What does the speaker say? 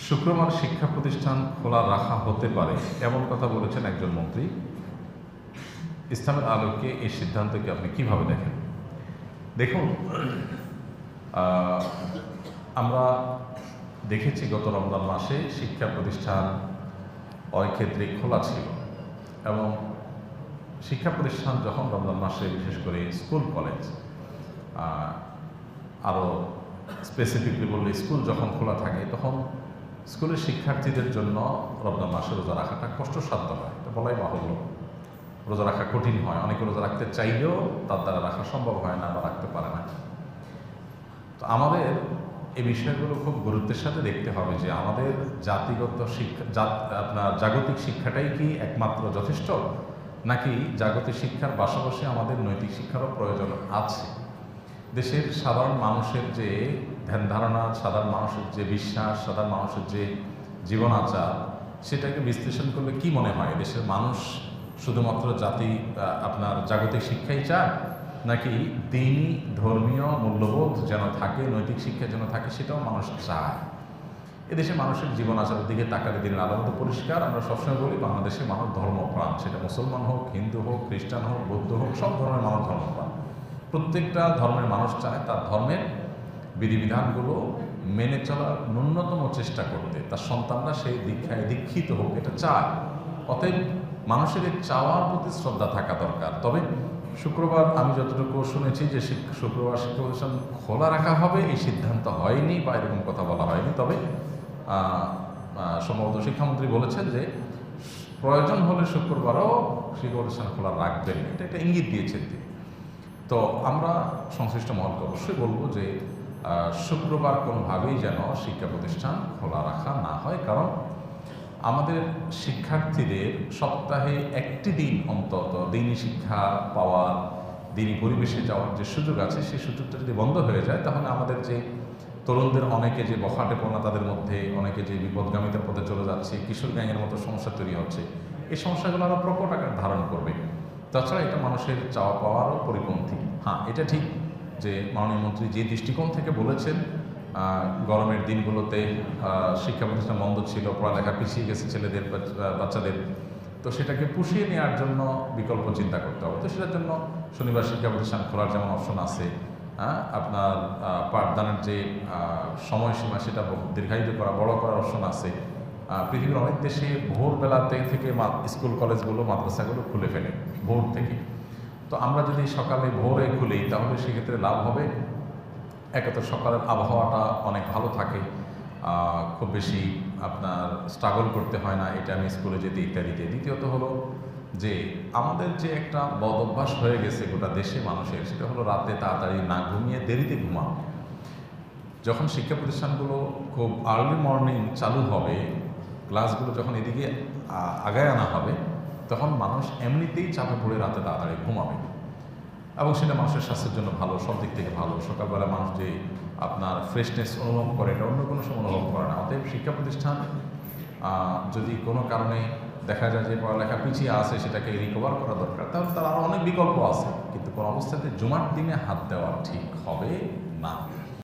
শুক্রবার শিক্ষা প্রতিষ্ঠান খোলা রাখা হতে পারে এমন কথা বলেছেন একজন মন্ত্রী। ইসলামের আলোকে এই সিদ্ধান্তকে আপনি কিভাবে দেখেন? দেখুন, আমরা দেখেছি গত রমজান মাসে শিক্ষা প্রতিষ্ঠান অক্ষেত্রে খোলা ছিল এবং শিক্ষা প্রতিষ্ঠান যখন রমজান মাসে বিশেষ করে স্কুল কলেজ, আরও স্পেসিফিকলি বললে স্কুল যখন খোলা থাকে তখন স্কুলের শিক্ষার্থীদের জন্য রমজান মাসে রোজা রাখাটা কষ্টসাধ্য হয়, এটা বলাই বাহুল্য। রোজা রাখা কঠিন হয়, অনেকে রোজা রাখতে চাইলেও তার দ্বারা রাখা সম্ভব হয় না বা রাখতে পারে না। তো আমাদের এই বিষয়গুলো খুব গুরুত্বের সাথে দেখতে হবে যে আমাদের জাতিগত শিক্ষা জাগতিক শিক্ষাটাই কি একমাত্র যথেষ্ট, নাকি জাগতিক শিক্ষার পাশাপাশি আমাদের নৈতিক শিক্ষারও প্রয়োজন আছে। দেশের সাধারণ মানুষের যে ধ্যান ধারণা, সাধারণ মানুষের যে বিশ্বাস, সাধারণ মানুষের যে জীবন আচার, সেটাকে বিশ্লেষণ করলে কি মনে হয় দেশের মানুষ শুধুমাত্র জাগতিক শিক্ষাই চায়, নাকি দিনই ধর্মীয় মূল্যবোধ যেন থাকে, নৈতিক শিক্ষা যেন থাকে, সেটাও মানুষ চায়। এদেশের মানুষের জীবন আচারের দিকে তাকালে দিনের আলো মতো পরিষ্কার। আমরা সবসময় বলি বাংলাদেশের মানুষ ধর্মপ্রাণ, সেটা মুসলমান হোক, হিন্দু হোক, খ্রিস্টান হোক, বৌদ্ধ হোক, সব ধর্মের মানুষ ধর্মপ্রাণ। প্রত্যেকটা ধর্মের মানুষ চায় তার ধর্মের বিধিবিধানগুলো মেনে চলার ন্যূনতম চেষ্টা করতে, তার সন্তানরা সেই দীক্ষায় দীক্ষিত হোক, এটা চায়। অতএব মানুষের এই চাওয়ার প্রতি শ্রদ্ধা থাকা দরকার। তবে শুক্রবার আমি যতটুকু শুনেছি যে শুক্রবার শিক্ষা প্রতিষ্ঠান খোলা রাখা হবে এই সিদ্ধান্ত হয়নি বা এরকম কথা বলা হয়নি। তবে সম্ভবত শিক্ষামন্ত্রী বলেছেন যে প্রয়োজন হলে শুক্রবারও শিক্ষা প্রতিষ্ঠান খোলা রাখবেন, এটা একটা ইঙ্গিত দিয়েছেন তিনি। তো আমরা সংশ্লিষ্ট মহলকে অবশ্যই বলবো যে শুক্রবার কোনোভাবেই যেন শিক্ষা প্রতিষ্ঠান খোলা রাখা না হয়, কারণ আমাদের শিক্ষার্থীদের সপ্তাহে একটি দিন অন্তত দিনী শিক্ষা পাওয়ার, দিনী পরিবেশে যাওয়ার যে সুযোগ আছে, সেই সুযোগটা যদি বন্ধ হয়ে যায় তাহলে আমাদের যে তরুণদের অনেকে যে বখাটেপনা, তাদের মধ্যে অনেকে যে বিপদগামিতার পথে চলে যাচ্ছে, কিশোর গ্যাংয়ের মতো সমস্যা তৈরি হচ্ছে, এই সমস্যাগুলো আরও প্রকট আকার ধারণ করবে। তাছাড়া এটা মানুষের চাওয়া পাওয়ারও পরিপন্থী। হ্যাঁ, এটা ঠিক যে মাননীয় মন্ত্রী যে দৃষ্টিকোণ থেকে বলেছেন গরমের দিনগুলোতে শিক্ষা প্রতিষ্ঠান বন্ধ ছিল, পড়ালেখা পিছিয়ে গেছে ছেলেদের বাচ্চাদের, তো সেটাকে পুষিয়ে নেওয়ার জন্য বিকল্প চিন্তা করতে হবে। তো সেটার জন্য শনিবার শিক্ষা প্রতিষ্ঠান খোলার যেমন অপশন আছে, আপনার পাঠদানের যে সময়সীমা সেটা দীর্ঘায়িত করা, বড় করার অপশন আছে। পৃথিবীর অনেক দেশে ভোরবেলাতে থেকে স্কুল কলেজগুলো, মাদ্রাসাগুলো খুলে ফেলে ভোর থেকে। তো আমরা যদি সকালে ভোরে খুলি তাহলে সেক্ষেত্রে লাভ হবে, একে তো সকালের আবহাওয়াটা অনেক ভালো থাকে, খুব বেশি আপনার স্ট্রাগল করতে হয় না এটা আমি স্কুলে যেতে ইত্যাদিতে। দ্বিতীয়ত হলো যে আমাদের যে একটা বদ অভ্যাস হয়ে গেছে গোটা দেশে মানুষের, সেটা হলো রাতে তাড়াতাড়ি না ঘুমিয়ে দেরিতে ঘুমানো। যখন শিক্ষা প্রতিষ্ঠানগুলো খুব আর্লি মর্নিং চালু হবে, ক্লাসগুলো যখন এদিকে আগায় আনা হবে, তখন মানুষ এমনিতেই চাপে পড়ে রাতে তাড়াতাড়ি ঘুমাবে এবং সেটা মানুষের স্বাস্থ্যের জন্য ভালো, সব দিক থেকে ভালো। সকালবেলা মানুষ যে আপনার ফ্রেশনেস অনুভব করে, এটা অন্য কোনো সময় অনুভব করে না। অতএব শিক্ষা প্রতিষ্ঠান যদি কোনো কারণে দেখা যায় যে পড়ালেখা পিছিয়ে আসে, সেটাকে রিকভার করা দরকার, তাহলে তার আরও অনেক বিকল্প আছে, কিন্তু কোনো অবস্থাতে জুমার দিনে হাত দেওয়া ঠিক হবে না।